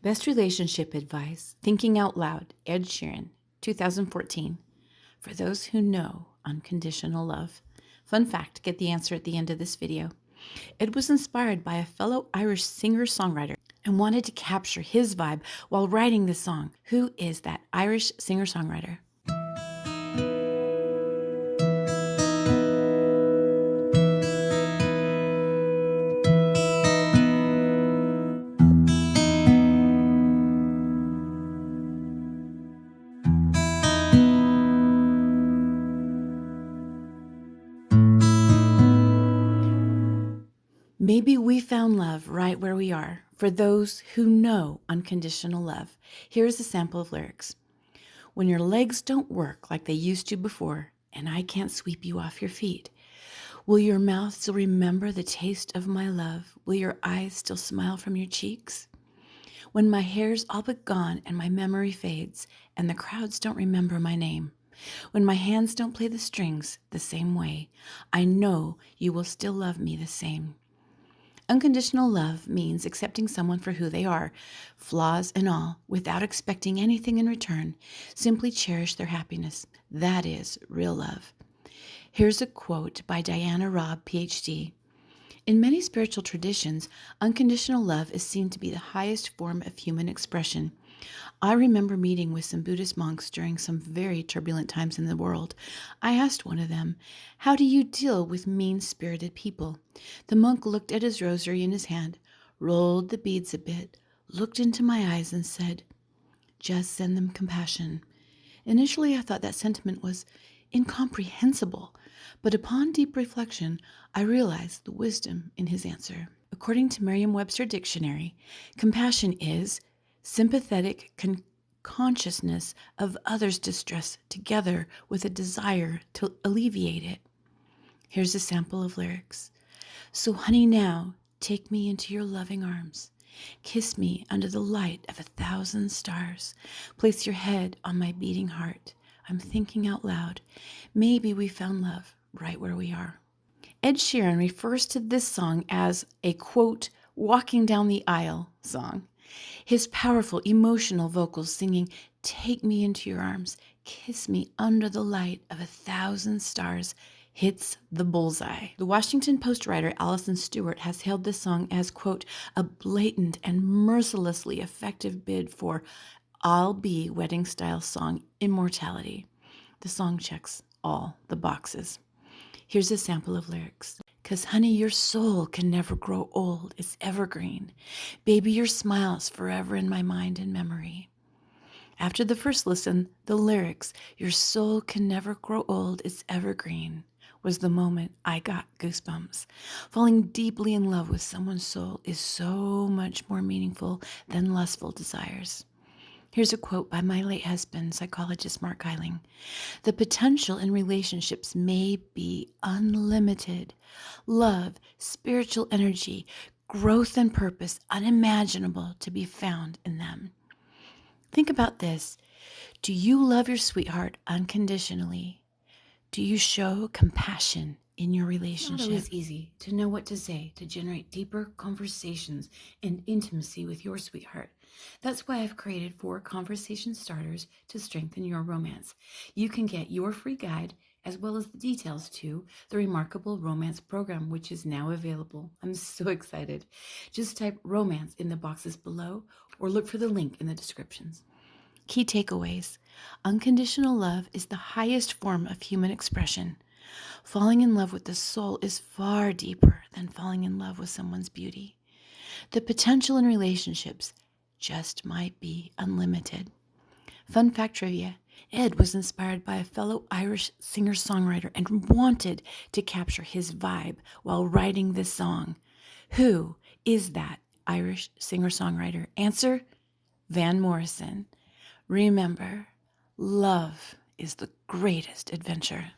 Best Relationship Advice, Thinking Out Loud, Ed Sheeran, 2014. For those who know unconditional love. Fun fact, get the answer at the end of this video. Ed was inspired by a fellow Irish singer-songwriter and wanted to capture his vibe while writing this song. Who is that Irish singer-songwriter? Maybe we found love right where we are. For those who know unconditional love, here's a sample of lyrics. When your legs don't work like they used to before, and I can't sweep you off your feet, will your mouth still remember the taste of my love? Will your eyes still smile from your cheeks? When my hair's all but gone and my memory fades, and the crowds don't remember my name, when my hands don't play the strings the same way, I know you will still love me the same. Unconditional love means accepting someone for who they are, flaws and all, without expecting anything in return. Simply cherish their happiness. That is real love. Here's a quote by Diana Robb, PhD. In many spiritual traditions, unconditional love is seen to be the highest form of human expression. I remember meeting with some Buddhist monks during some very turbulent times in the world. I asked one of them, "How do you deal with mean-spirited people?" The monk looked at his rosary in his hand, rolled the beads a bit, looked into my eyes and said, "Just send them compassion." Initially, I thought that sentiment was incomprehensible, but upon deep reflection, I realized the wisdom in his answer. According to Merriam-Webster Dictionary, compassion is sympathetic consciousness of others' distress together with a desire to alleviate it. Here's a sample of lyrics. So honey, now take me into your loving arms. Kiss me under the light of 1,000 stars. Place your head on my beating heart. I'm thinking out loud. Maybe we found love right where we are. Ed Sheeran refers to this song as a, quote, walking down the aisle song. His powerful, emotional vocals singing, "Take me into your arms, kiss me under the light of 1,000 stars," hits the bullseye. The Washington Post writer Alison Stewart has hailed this song as, quote, a blatant and mercilessly effective bid for I'll Be wedding-style song immortality. The song checks all the boxes. Here's a sample of lyrics. "'Cause honey, your soul can never grow old, it's evergreen. Baby, your smile's forever in my mind and memory." After the first listen, the lyrics, "Your soul can never grow old, it's evergreen," was the moment I got goosebumps. Falling deeply in love with someone's soul is so much more meaningful than lustful desires. Here's a quote by my late husband, psychologist Mark Eiling. "The potential in relationships may be unlimited. Love, spiritual energy, growth and purpose unimaginable to be found in them." Think about this. Do you love your sweetheart unconditionally? Do you show compassion in your relationship? It's not always easy to know what to say to generate deeper conversations and intimacy with your sweetheart. That's why I've created 4 conversation starters to strengthen your romance. You can get your free guide as well as the details to the Remarkable Romance Program, which is now available. I'm so excited. Just type romance in the boxes below or look for the link in the descriptions. Key takeaways. Unconditional love is the highest form of human expression. Falling in love with the soul is far deeper than falling in love with someone's beauty. The potential in relationships just might be unlimited. Fun fact trivia. Ed was inspired by a fellow Irish singer-songwriter and wanted to capture his vibe while writing this song. Who is that Irish singer-songwriter? Answer, Van Morrison. Remember, love is the greatest adventure.